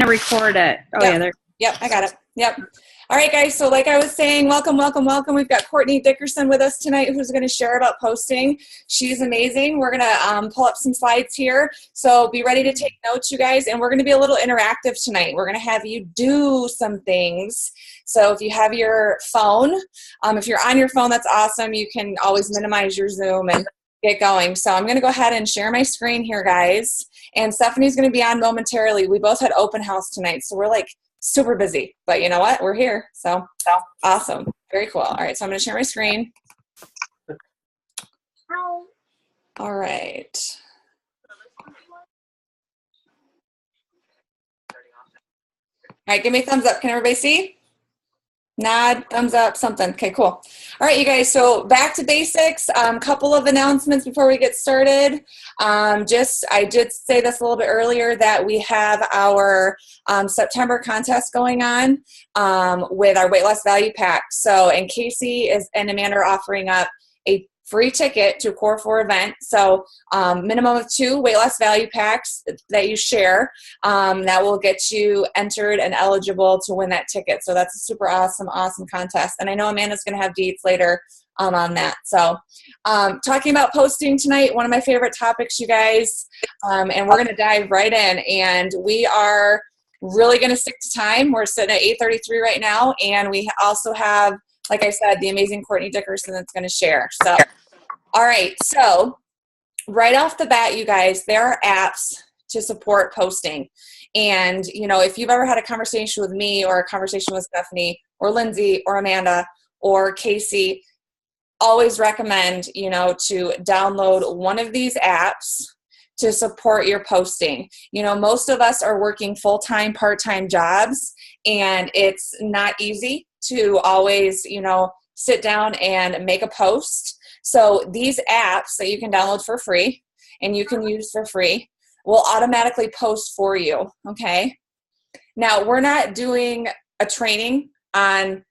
to record it. Oh, Yep. yeah, there. Yep, I got it. Yep. All right, guys. So like I was saying, welcome, welcome, welcome. We've got Courtney Dickerson with us tonight who's going to share about posting. She's amazing. We're going to pull up some slides here. So be ready to take notes, you guys. And we're going to be a little interactive tonight. We're going to have you do some things. So if you have your phone, if you're on your phone, that's awesome. You can always minimize your Zoom and get going. So I'm going to go ahead and share my screen here, guys. And Stephanie's going to be on momentarily. We both had open house tonight. So we're like super busy, but you know what? We're here. So awesome. Very cool. All right. So I'm going to share my screen. All right. All right. Give me a thumbs up. Can everybody see? Nod, thumbs up, something. Okay, cool. All right, you guys, so back to basics. Couple of announcements before we get started. I did say this a little bit earlier that we have our September contest going on with our weight loss value pack. So, and Casey and Amanda are offering up a free ticket to a Core 4 event. So minimum of 2 weight loss value packs that you share that will get you entered and eligible to win that ticket. So that's a super awesome contest. And I know Amanda's going to have deets later on that. So talking about posting tonight, one of my favorite topics, you guys, and we're going to dive right in. And we are really going to stick to time. We're sitting at 8:33 right now. And we also have, like I said, the amazing Courtney Dickerson that's going to share. So, all right. So right off the bat, you guys, there are apps to support posting. And, you know, if you've ever had a conversation with me or a conversation with Stephanie or Lindsay or Amanda or Casey, always recommend, you know, to download one of these apps to support your posting. You know, most of us are working full-time, part-time jobs, and it's not easy to always, you know, sit down and make a post. So these apps that you can download for free and you can use for free will automatically post for you, okay? Now, we're not doing a training on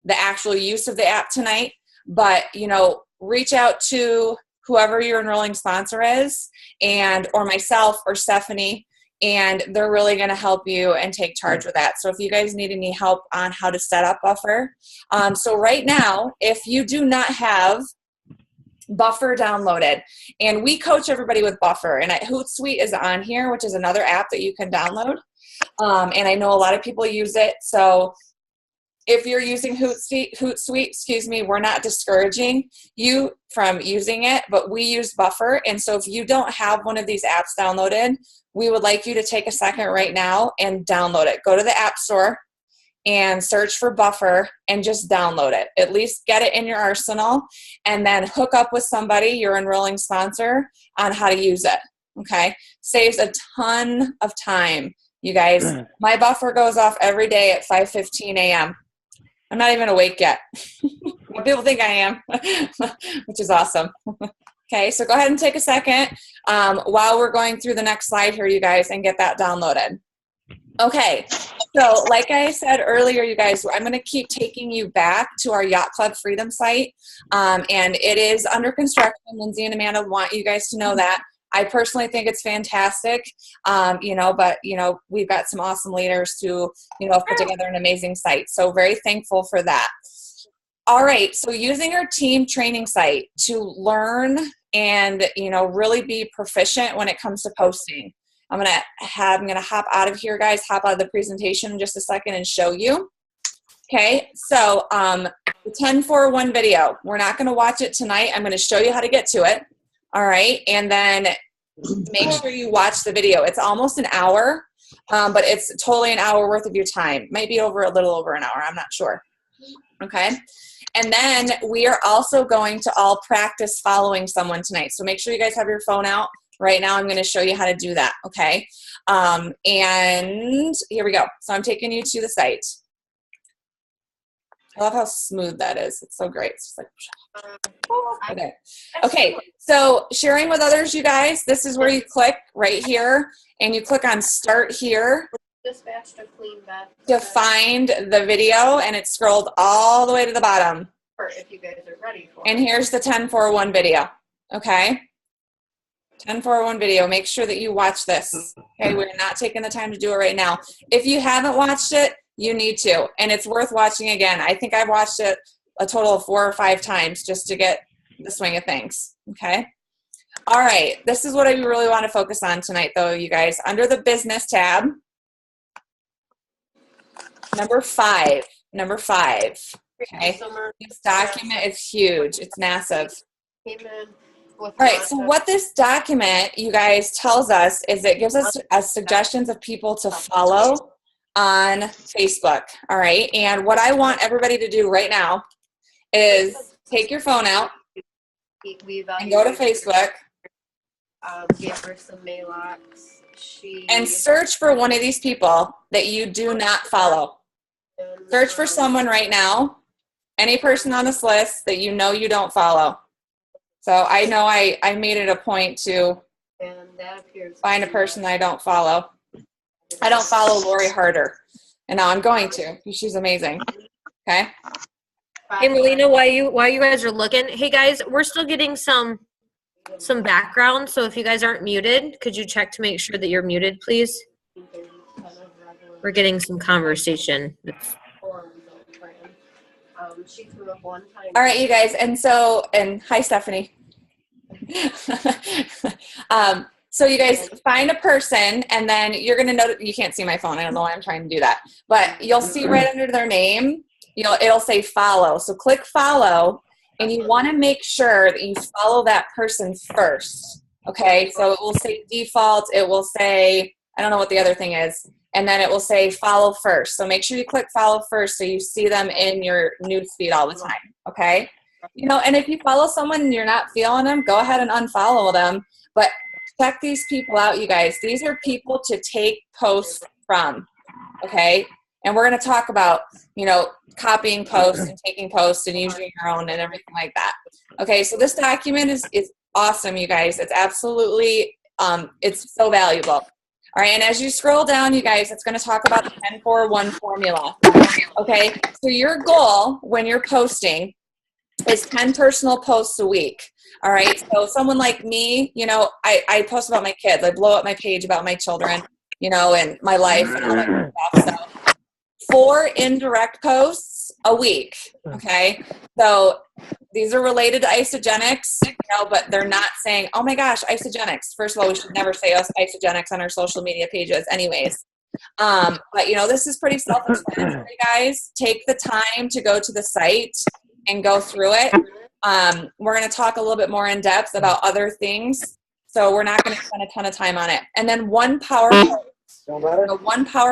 the actual use of the app tonight, but, you know, reach out to whoever your enrolling sponsor is and or myself or Stephanie, and they're really going to help you and take charge with that. So if you guys need any help on how to set up Buffer. So right now, if you do not have Buffer downloaded, and we coach everybody with Buffer, and Hootsuite is on here, which is another app that you can download. And I know a lot of people use it. So if you're using Hootsuite, we're not discouraging you from using it, but we use Buffer. And so if you don't have one of these apps downloaded, we would like you to take a second right now and download it. Go to the App Store and search for Buffer and just download it. At least get it in your arsenal and then hook up with somebody, your enrolling sponsor, on how to use it, okay? Saves a ton of time, you guys. My Buffer goes off every day at 5:15 a.m. I'm not even awake yet. People think I am, which is awesome. Okay, so go ahead and take a second while we're going through the next slide here, you guys, and get that downloaded. Okay, so like I said earlier, you guys, I'm going to keep taking you back to our Yacht Club Freedom site, and it is under construction. Lindsay and Amanda want you guys to know that. I personally think it's fantastic, you know, but, you know, we've got some awesome leaders who, you know, have put together an amazing site. So very thankful for that. All right, so using our team training site to learn and, you know, really be proficient when it comes to posting. I'm gonna hop out of here, guys, hop out of the presentation in just a second and show you. Okay, so the 10-4-1 video, we're not gonna watch it tonight. I'm gonna show you how to get to it. All right, and then make sure you watch the video. It's almost an hour, but it's totally an hour worth of your time. Might be a little over an hour, I'm not sure. Okay, and then we are also going to all practice following someone tonight. So make sure you guys have your phone out. Right now I'm going to show you how to do that, okay? And here we go. So I'm taking you to the site. I love how smooth that is. It's so great. It's just like, okay, so sharing with others, you guys, this is where you click right here, and you click on Start Here to find the video, and it's scrolled all the way to the bottom. If you guys are ready for it. And here's the 10-4-1 video, okay? 10-401 video. Make sure that you watch this. Okay, we're not taking the time to do it right now. If you haven't watched it, you need to, and it's worth watching again. I think I've watched it a total of 4 or 5 times just to get the swing of things. Okay. All right. This is what I really want to focus on tonight, though, you guys. Under the business tab, number 5. Okay. This document is huge. It's massive. All right, so what this document, you guys, tells us is it gives us suggestions of people to follow on Facebook, all right? And what I want everybody to do right now is take your phone out and go to Facebook give her some Maalox. And search for one of these people that you do not follow. Search for someone right now, any person on this list that you know you don't follow. So I know I made it a point to find a person that I don't follow. I don't follow Lori Harder, and now I'm going to because she's amazing. Okay. Hey, Melina, while you guys are looking, hey guys, we're still getting some background. So if you guys aren't muted, could you check to make sure that you're muted, please? We're getting some conversation. All right, you guys, and hi, Stephanie. So you guys find a person, and then you're going to notice, you can't see my phone. I don't know why I'm trying to do that, but you'll see right under their name, it'll say follow. So click follow, and you want to make sure that you follow that person first. Okay, so it will say default. It will say, I don't know what the other thing is. And then it will say follow first. So make sure you click follow first so you see them in your news feed all the time, okay? And if you follow someone and you're not feeling them, go ahead and unfollow them. But check these people out, you guys. These are people to take posts from, okay? And we're going to talk about, copying posts and taking posts and using your own and everything like that. Okay, so this document is awesome, you guys. It's absolutely, it's so valuable. All right, and as you scroll down, you guys, it's going to talk about the 10-4-1 formula. Okay, so your goal when you're posting is 10 personal posts a week. All right, so someone like me, I post about my kids. I blow up my page about my children, and my life and all that kind of stuff. So 4 indirect posts a week. Okay, so these are related to Isagenix, but they're not saying, oh my gosh, Isagenix. First of all, we should never say Isagenix on our social media pages anyways. But this is pretty self-explanatory, guys. Take the time to go to the site and go through it. We're going to talk a little bit more in depth about other things. So we're not going to spend a ton of time on it. And then one power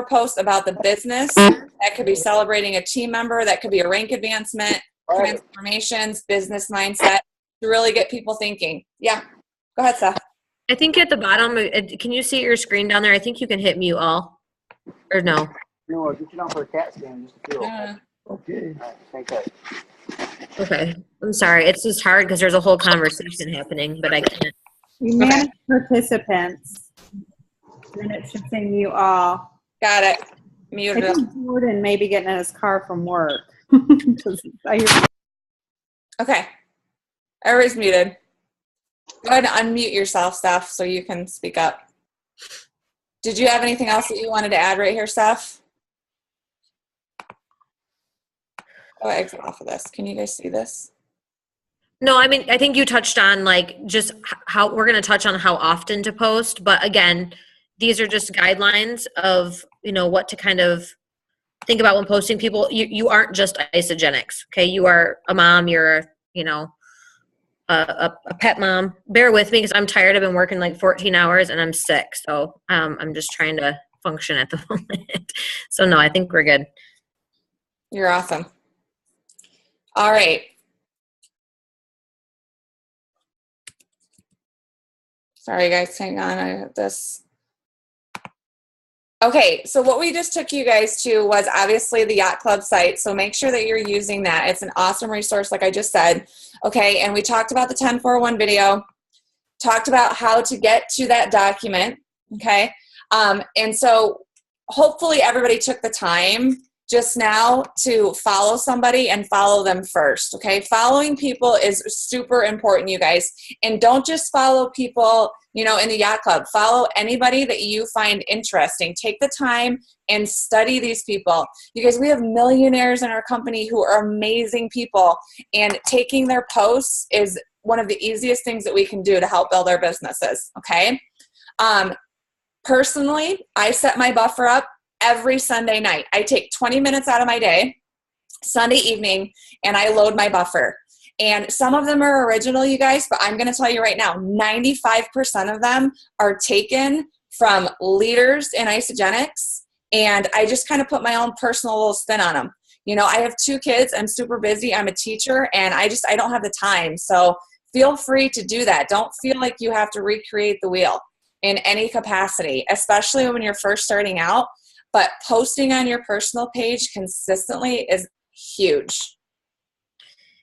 post about the business. That could be celebrating a team member. That could be a rank advancement, transformations, business mindset to really get people thinking. Yeah. Go ahead, Seth. I think at the bottom, can you see your screen down there? I think you can hit mute all. Or no? No, get you down for a CAT scan just to feel. Okay. All right, thank you. Okay. I'm sorry. It's just hard because there's a whole conversation happening, but I can't. You manage participants. Then it should say mute all. Got it. I Muted. think Jordan may be getting in his car from work. Okay. Everybody's muted. Go ahead and unmute yourself, Steph, so you can speak up. Did you have anything else that you wanted to add right here, Steph? Oh, exit off of this. Can you guys see this? No, I mean, I think you touched on just how we're going to touch on how often to post. But again, these are just guidelines of, what to kind of think about when posting people. You aren't just Isagenix, okay? You are a mom. You're, a pet mom. Bear with me because I'm tired. I've been working 14 hours and I'm sick. So I'm just trying to function at the moment. So no, I think we're good. You're awesome. All right. Sorry, guys. Hang on. I have this. Okay, so what we just took you guys to was obviously the Yacht Club site. So make sure that you're using that. It's an awesome resource, like I just said. Okay, and we talked about the 10-4-1 video, talked about how to get to that document. Okay, and so hopefully everybody took the time just now to follow somebody and follow them first, okay? Following people is super important, you guys. And don't just follow people, you know, in the yacht club. Follow anybody that you find interesting. Take the time and study these people. You guys, we have millionaires in our company who are amazing people, and taking their posts is one of the easiest things that we can do to help build our businesses, okay? Personally, I set my buffer up every Sunday night. I take 20 minutes out of my day, Sunday evening, and I load my buffer. And some of them are original, you guys, but I'm going to tell you right now, 95% of them are taken from leaders in Isagenix, and I just kind of put my own personal little spin on them. You know, I have 2 kids. I'm super busy. I'm a teacher, and I don't have the time. So feel free to do that. Don't feel like you have to recreate the wheel in any capacity, especially when you're first starting out. But posting on your personal page consistently is huge.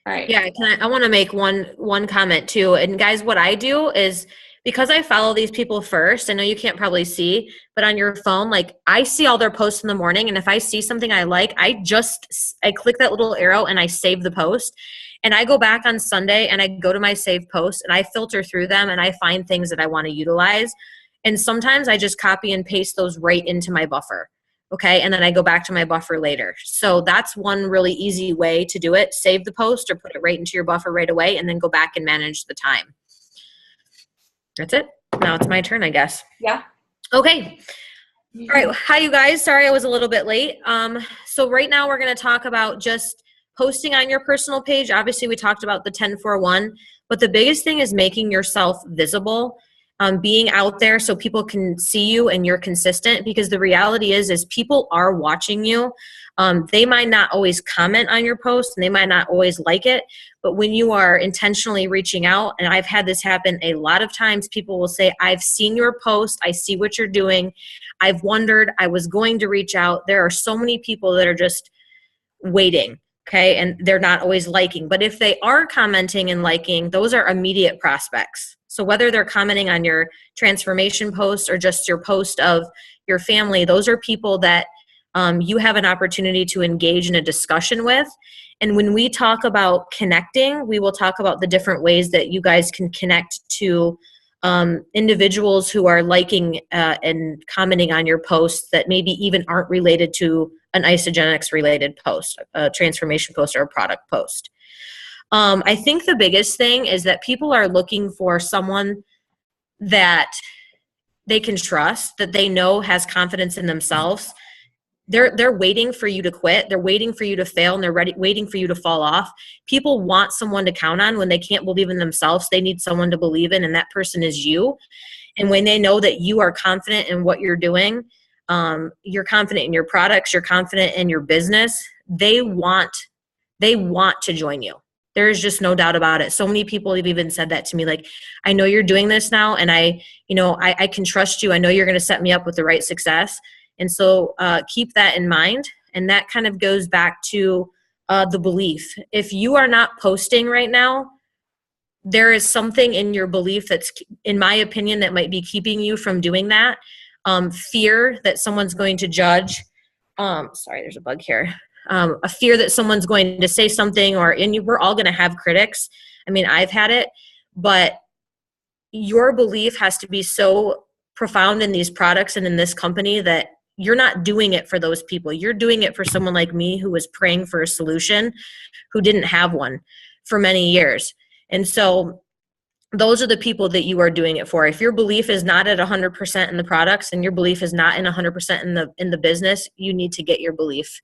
All right. Yeah, I want to make one comment too. And guys, what I do is, because I follow these people first, I know you can't probably see, but on your phone, like, I see all their posts in the morning, and if I see something I like, I click that little arrow and I save the post. And I go back on Sunday and I go to my saved posts and I filter through them and I find things that I want to utilize. And sometimes I just copy and paste those right into my buffer. Okay. And then I go back to my buffer later. So that's one really easy way to do it. Save the post or put it right into your buffer right away, and then go back and manage the time. That's it. Now it's my turn, I guess. Yeah. Okay. All right. Hi, you guys. Sorry I was a little bit late. So right now we're going to talk about just posting on your personal page. Obviously, we talked about the 10-4-1, but the biggest thing is making yourself visible, being out there so people can see you and you're consistent, because the reality is people are watching you. They might not always comment on your post and they might not always like it, but when you are intentionally reaching out, and I've had this happen a lot of times, people will say, I've seen your post, I see what you're doing, I've wondered, I was going to reach out. There are so many people that are just waiting. Okay, and they're not always liking. But if they are commenting and liking, those are immediate prospects. So whether they're commenting on your transformation post or just your post of your family, those are people that you have an opportunity to engage in a discussion with. And when we talk about connecting, we will talk about the different ways that you guys can connect to individuals who are liking and commenting on your posts that maybe even aren't related to an Isagenix related post, a transformation post, or a product post. I think the biggest thing is that people are looking for someone that they can trust, that they know has confidence in themselves. They're waiting for you to quit. They're waiting for you to fail, and they're waiting for you to fall off. People want someone to count on when they can't believe in themselves. They need someone to believe in, and that person is you. And when they know that you are confident in what you're doing, you're confident in your products, you're confident in your business, they want to join you. There's just no doubt about it. So many people have even said that to me, like, I know you're doing this now, and I can trust you. I know you're going to set me up with the right success. And so keep that in mind. And that kind of goes back to the belief. If you are not posting right now, there is something in your belief that's, in my opinion, that might be keeping you from doing that. Fear that someone's going to judge. Sorry, there's a bug here. A fear that someone's going to say something, we're all going to have critics. I mean, I've had it, but your belief has to be so profound in these products and in this company that you're not doing it for those people. You're doing it for someone like me who was praying for a solution, who didn't have one for many years. And so those are the people that you are doing it for. If your belief is not at 100% in the products, and your belief is not in 100% in the business, you need to get your belief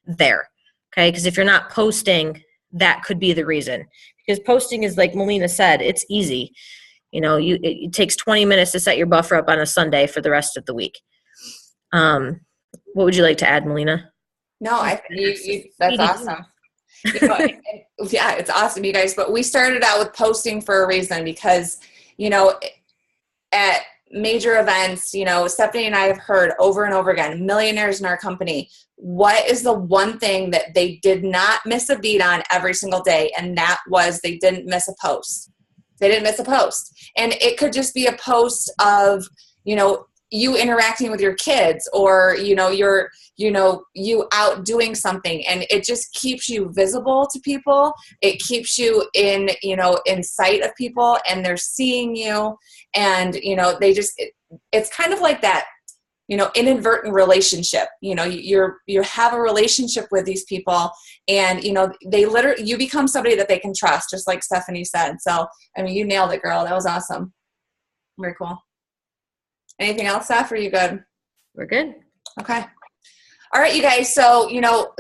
there. Okay? Because if you're not posting, that could be the reason. Because posting is, like Melina said, it's easy. It takes 20 minutes to set your buffer up on a Sunday for the rest of the week. What would you like to add, Melina? No, that's awesome. Yeah, it's awesome, you guys. But we started out with posting for a reason, because, at major events, Stephanie and I have heard over and over again, millionaires in our company, what is the one thing that they did not miss a beat on every single day? And that was, they didn't miss a post. They didn't miss a post. And it could just be a post of, you interacting with your kids, or, you out doing something, and it just keeps you visible to people. It keeps you in sight of people, and they're seeing you, and, it's kind of like that, inadvertent relationship. You have a relationship with these people, and, you become somebody that they can trust, just like Stephanie said. So, I mean, you nailed it, girl. That was awesome. Very cool. Anything else, Steph? Are you good? We're good. Okay. All right, you guys. So,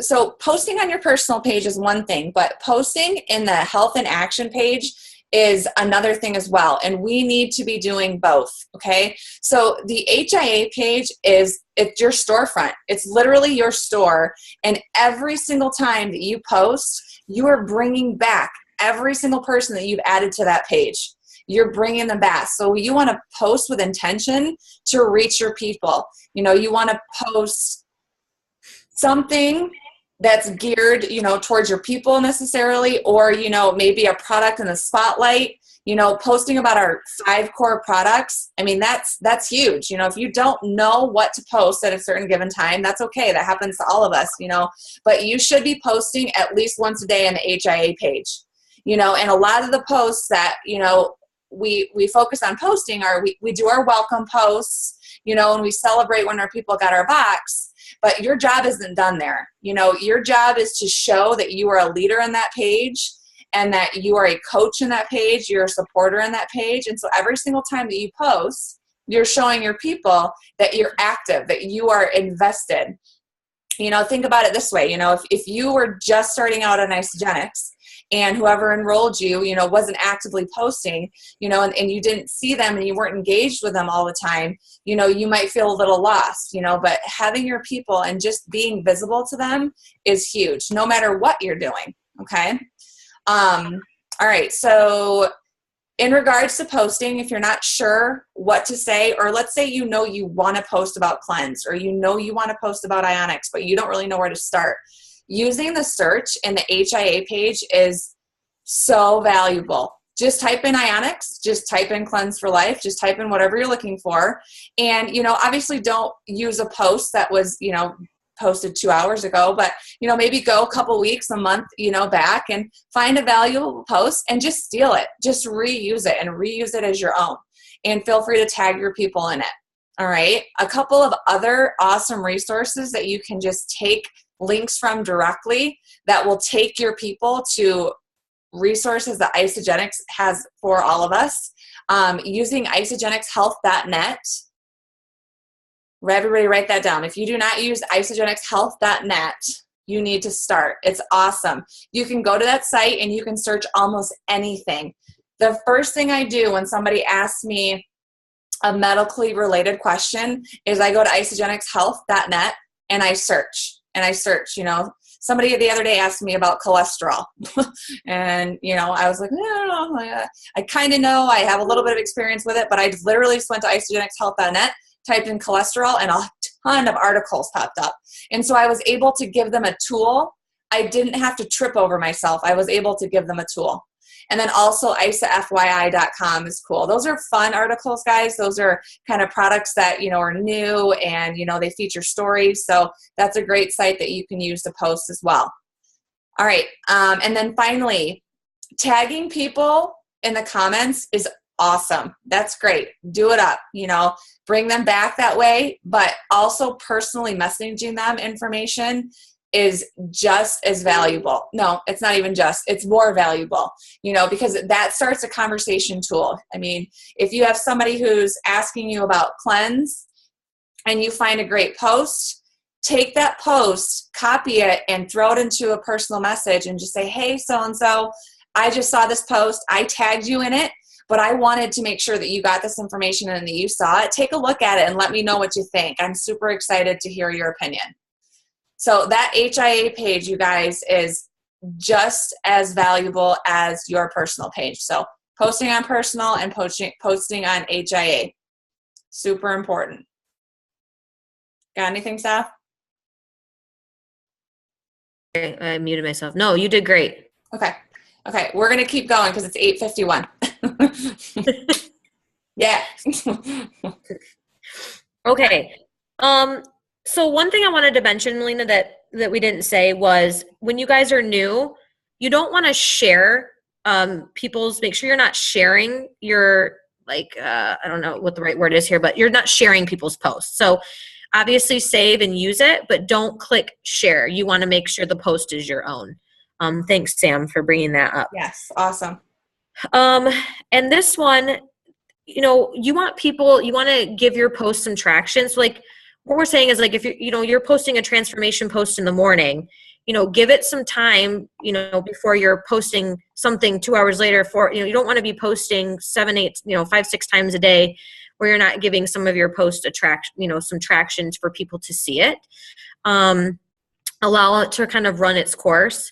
so posting on your personal page is one thing, but posting in the health and action page is another thing as well. And we need to be doing both. Okay. So the HIA page it's your storefront. It's literally your store. And every single time that you post, you are bringing back every single person that you've added to that page. You're bringing them back. So you want to post with intention to reach your people. You want to post something that's geared, towards your people necessarily, or, maybe a product in the spotlight, posting about our 5 core products. I mean, that's huge. If you don't know what to post at a certain given time, that's okay. That happens to all of us, but you should be posting at least once a day on the HIA page, and a lot of the posts that, we focus on posting are, we do our welcome posts, and we celebrate when our people got our box, but your job isn't done there. Your job is to show that you are a leader in that page, and that you are a coach in that page, you're a supporter in that page. And so every single time that you post, you're showing your people that you're active, that you are invested. Think about it this way. If you were just starting out on Isagenix, and whoever enrolled you, wasn't actively posting, and you didn't see them, and you weren't engaged with them all the time, you might feel a little lost, but having your people and just being visible to them is huge, no matter what you're doing. Okay. All right. So in regards to posting, if you're not sure what to say, or let's say, you want to post about Cleanse, or you want to post about Ionix, but you don't really know where to start, using the search in the HIA page is so valuable. Just type in Ionix, just type in Cleanse for Life, just type in whatever you're looking for. And, obviously don't use a post that was, posted 2 hours ago, but, maybe go a couple weeks, a month, back, and find a valuable post and just steal it. Just reuse it and reuse it as your own. And feel free to tag your people in it. All right. A couple of other awesome resources that you can just take links from directly that will take your people to resources that Isagenix has for all of us. Using isagenixhealth.net. Everybody write that down. If you do not use isagenixhealth.net, you need to start. It's awesome. You can go to that site and you can search almost anything. The first thing I do when somebody asks me a medically related question is I go to isagenixhealth.net and I search. Somebody the other day asked me about cholesterol. And, I was like, no, I kind of know. I have a little bit of experience with it, but I literally just went to isagenixhealth.net, typed in cholesterol, and a ton of articles popped up. And so I was able to give them a tool. I didn't have to trip over myself. I was able to give them a tool. And then also isafyi.com is cool. Those are fun articles, guys. Those are kind of products that, are new, and, they feature stories. So that's a great site that you can use to post as well. All right. And then finally, tagging people in the comments is awesome. That's great. Do it up, bring them back that way, but also personally messaging them information is just as valuable. No, it's not even just, it's more valuable, because that starts a conversation tool. I mean, if you have somebody who's asking you about Cleanse and you find a great post, take that post, copy it, and throw it into a personal message and just say, hey, so-and-so, I just saw this post. I tagged you in it, but I wanted to make sure that you got this information and that you saw it. Take a look at it and let me know what you think. I'm super excited to hear your opinion. So that HIA page, you guys, is just as valuable as your personal page. So posting on personal and posting on HIA. Super important. Got anything, Steph? I muted myself. No, you did great. Okay. We're going to keep going because it's 8:51. Yeah. Okay. So one thing I wanted to mention, Melina, that we didn't say was when you guys are new, you don't want to share make sure you're not sharing your I don't know what the right word is here, but you're not sharing people's posts. So obviously save and use it, but don't click share. You want to make sure the post is your own. Thanks, Sam, for bringing that up. Yes, awesome. And this one, you want to give your post some traction. So like what we're saying is like, if you're posting a transformation post in the morning, give it some time, before you're posting something 2 hours later you don't want to be posting 7, 8, 5, 6 times a day where you're not giving some of your posts some traction for people to see it. Allow it to kind of run its course.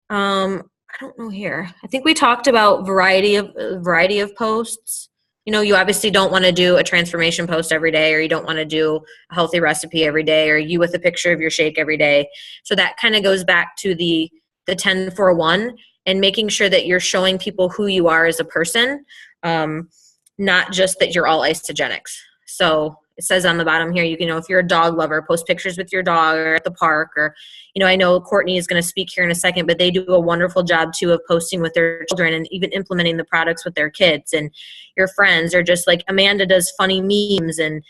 I don't know here. I think we talked about variety of posts. You obviously don't want to do a transformation post every day, or you don't want to do a healthy recipe every day, or you with a picture of your shake every day. So that kind of goes back to the 10-4-1 and making sure that you're showing people who you are as a person, not just that you're all isogenics. So it says on the bottom here, if you're a dog lover, post pictures with your dog or at the park, or, I know Courtney is going to speak here in a second, but they do a wonderful job too of posting with their children and even implementing the products with their kids and your friends, or just like Amanda does funny memes and,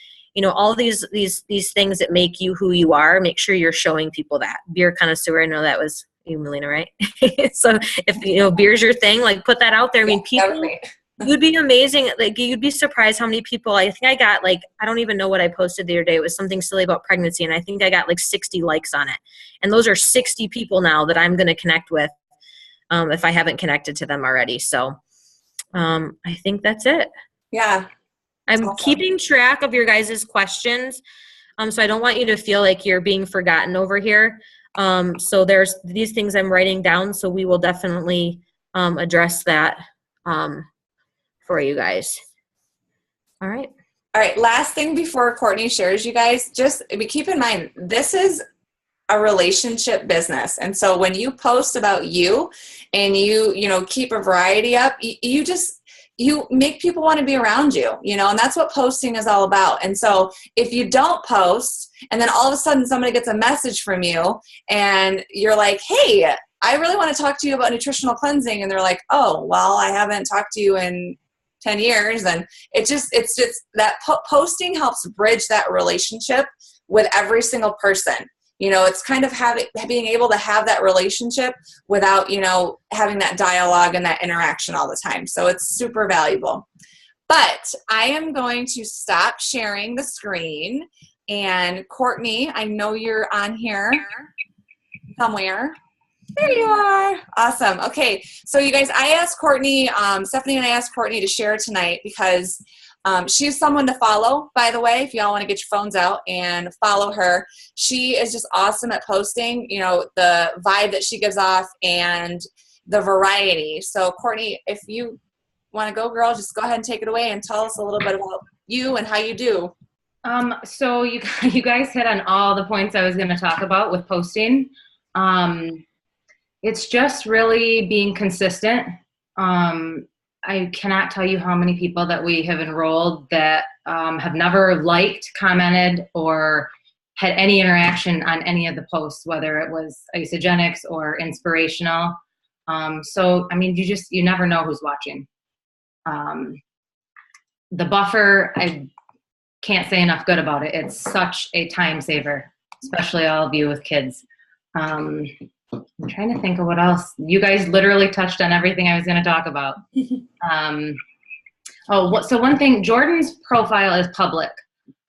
all these things that make you who you are. Make sure you're showing people that. Beer connoisseur, I know that was you, Melina, right? So if, beer's your thing, like put that out there. I mean, people... You'd be amazing. Like, you'd be surprised how many people, I think I got I don't even know what I posted the other day. It was something silly about pregnancy. And I think I got 60 likes on it. And those are 60 people now that I'm going to connect with if I haven't connected to them already. So I think that's it. Yeah. I'm awesome. Keeping track of your guys' questions. So I don't want you to feel like you're being forgotten over here. So there's these things I'm writing down. So we will definitely address that for you guys. All right. Last thing before Courtney shares, you guys, just keep in mind, this is a relationship business. And so when you post about you and you keep a variety up, you make people want to be around you, and that's what posting is all about. And so if you don't post and then all of a sudden somebody gets a message from you and you're like, hey, I really want to talk to you about nutritional cleansing. And they're like, oh, well, I haven't talked to you in 10 years. And it's just that posting helps bridge that relationship with every single person. It's kind of being able to have that relationship without, having that dialogue and that interaction all the time. So it's super valuable. But I am going to stop sharing the screen. And Courtney, I know you're on here somewhere. There you are. Awesome. Okay. So you guys, I asked Courtney, Stephanie and I asked Courtney to share tonight because she's someone to follow, by the way, if y'all want to get your phones out and follow her. She is just awesome at posting, the vibe that she gives off and the variety. So Courtney, if you want to go, girl, just go ahead and take it away and tell us a little bit about you and how you do. So you guys hit on all the points I was going to talk about with posting. It's just really being consistent. I cannot tell you how many people that we have enrolled that have never liked, commented, or had any interaction on any of the posts, whether it was isogenics or inspirational. So, I mean, you never know who's watching. The buffer, I can't say enough good about it. It's such a time saver, especially all of you with kids. I'm trying to think of what else. You guys literally touched on everything I was going to talk about. So one thing, Jordan's profile is public.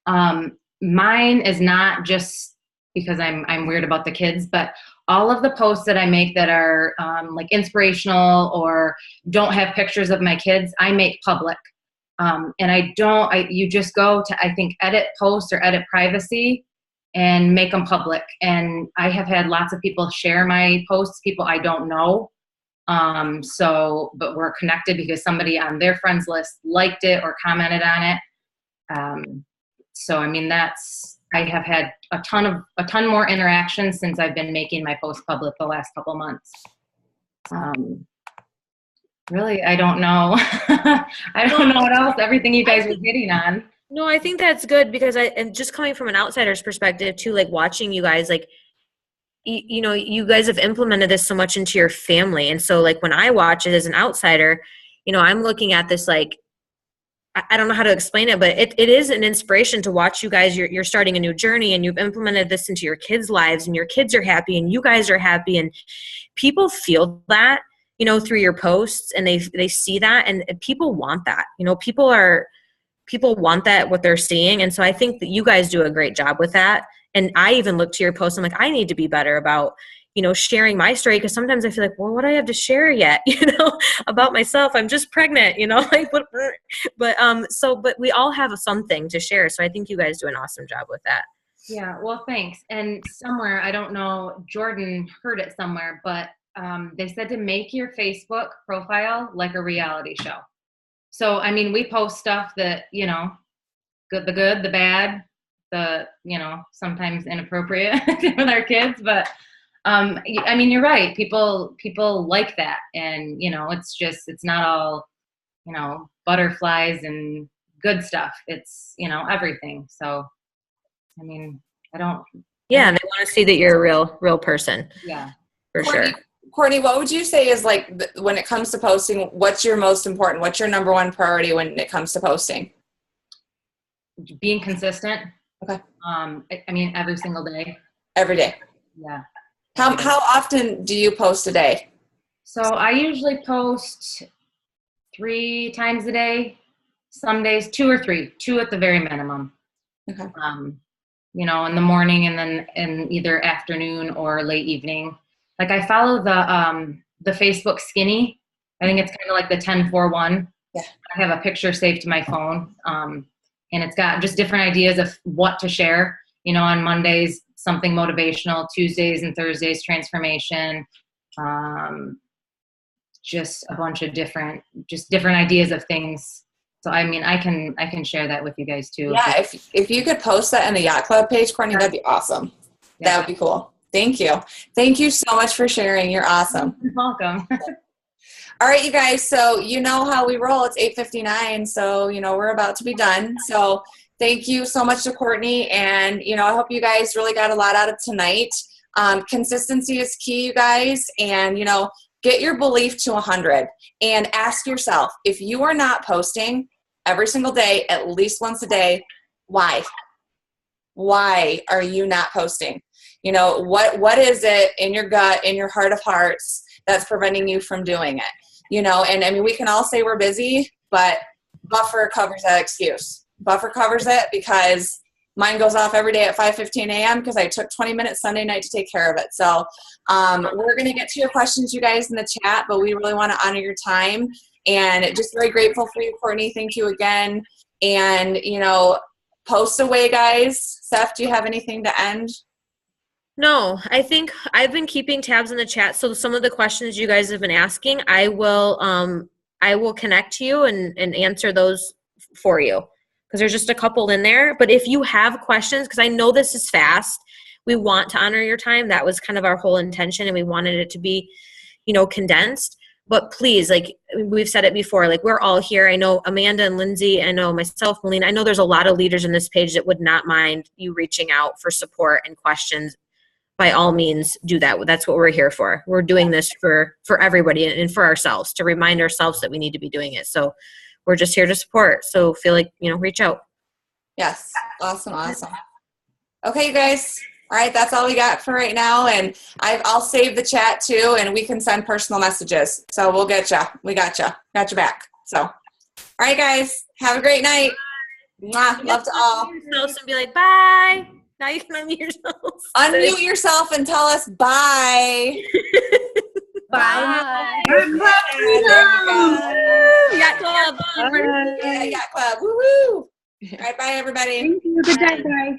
Mine is not, just because I'm weird about the kids, but all of the posts that I make that are inspirational or don't have pictures of my kids, I make public. And you just go to, I think, edit posts or edit privacy and make them public. And I have had lots of people share my posts, people I don't know. But we're connected because somebody on their friends list liked it or commented on it. So, I mean, I have had a ton more interactions since I've been making my post public the last couple months. Really, I don't know. I don't know what else, everything you guys were hitting on. No, I think that's good because and just coming from an outsider's perspective too, like watching you guys, like, you know, you guys have implemented this so much into your family. And so like when I watch it as an outsider, you know, I'm looking at this like, I don't know how to explain it, but it is an inspiration to watch you guys. You're starting a new journey and you've implemented this into your kids' lives and your kids are happy and you guys are happy and people feel that, you know, through your posts and they see that and people want that, you know, people want that, what they're seeing. And so I think that you guys do a great job with that. And I even look to your posts, I'm like, I need to be better about, you know, sharing my story. Cause sometimes I feel like, well, what do I have to share yet? You know, about myself, I'm just pregnant, you know, like, but we all have something to share. So I think you guys do an awesome job with that. Yeah, well, thanks. And somewhere, I don't know, Jordan heard it somewhere, but they said to make your Facebook profile like a reality show. So, I mean, we post stuff that, you know, the good, the bad, the, you know, sometimes inappropriate with our kids. But, I mean, you're right. People like that. And, you know, it's not all, you know, butterflies and good stuff. It's, you know, everything. So, I mean, Yeah. They want to see that you're a real person. Yeah. For sure. Courtney, what would you say is like, when it comes to posting, what's your most important, what's your number one priority when it comes to posting? Being consistent. Okay. I mean, every single day. Every day. Yeah. How often do you post a day? So I usually post 3 times a day. Some days 2 or 3, 2 at the very minimum. Okay. You know, in the morning and then in either afternoon or late evening. Like I follow the Facebook Skinny. I think it's kind of like the 10-4-1. Yeah. I have a picture saved to my phone. And it's got just different ideas of what to share. You know, on Mondays, something motivational, Tuesdays and Thursdays, transformation, just a bunch of different ideas of things. So, I mean, I can share that with you guys too. Yeah. If you could post that in the Yacht Club page, Courtney, that'd be awesome. Yeah. That would be cool. Thank you. Thank you so much for sharing. You're awesome. You're welcome. All right, you guys. So you know how we roll. It's 8:59. So, you know, we're about to be done. So thank you so much to Courtney. And, you know, I hope you guys really got a lot out of tonight. Consistency is key, you guys. And, you know, get your belief to 100 and ask yourself, if you are not posting every single day, at least once a day, why? Why are you not posting? You know, what is it in your gut, in your heart of hearts that's preventing you from doing it? You know, and I mean, we can all say we're busy, but Buffer covers that excuse. Buffer covers it because mine goes off every day at 5:15 a.m. because I took 20 minutes Sunday night to take care of it. So we're going to get to your questions, you guys, in the chat, but we really want to honor your time. And just very grateful for you, Courtney. Thank you again. And, you know, post away, guys. Seth, do you have anything to end? No, I think I've been keeping tabs in the chat. So some of the questions you guys have been asking, I will connect to you and answer those for you because there's just a couple in there. But if you have questions, because I know this is fast, we want to honor your time. That was kind of our whole intention, and we wanted it to be, you know, condensed. But please, like we've said it before, like we're all here. I know Amanda and Lindsay, I know myself, Melina, I know there's a lot of leaders in this page that would not mind you reaching out for support and questions. By all means, do that. That's what we're here for. We're doing this for everybody and for ourselves, to remind ourselves that we need to be doing it. So we're just here to support. So feel like, you know, reach out. Yes. Awesome. Awesome. Okay, you guys. All right. That's all we got for right now. And I'll save the chat too, and we can send personal messages. So we'll get you. We got you. Got you back. So, all right, guys. Have a great night. Mwah. Love to all. And be like, bye. Now you can unmute yourself. Unmute yourself and tell us bye. Bye. Yacht Club. Yeah, Yacht Club. Woo-hoo. All right, bye, everybody. Thank you. Good night, guys.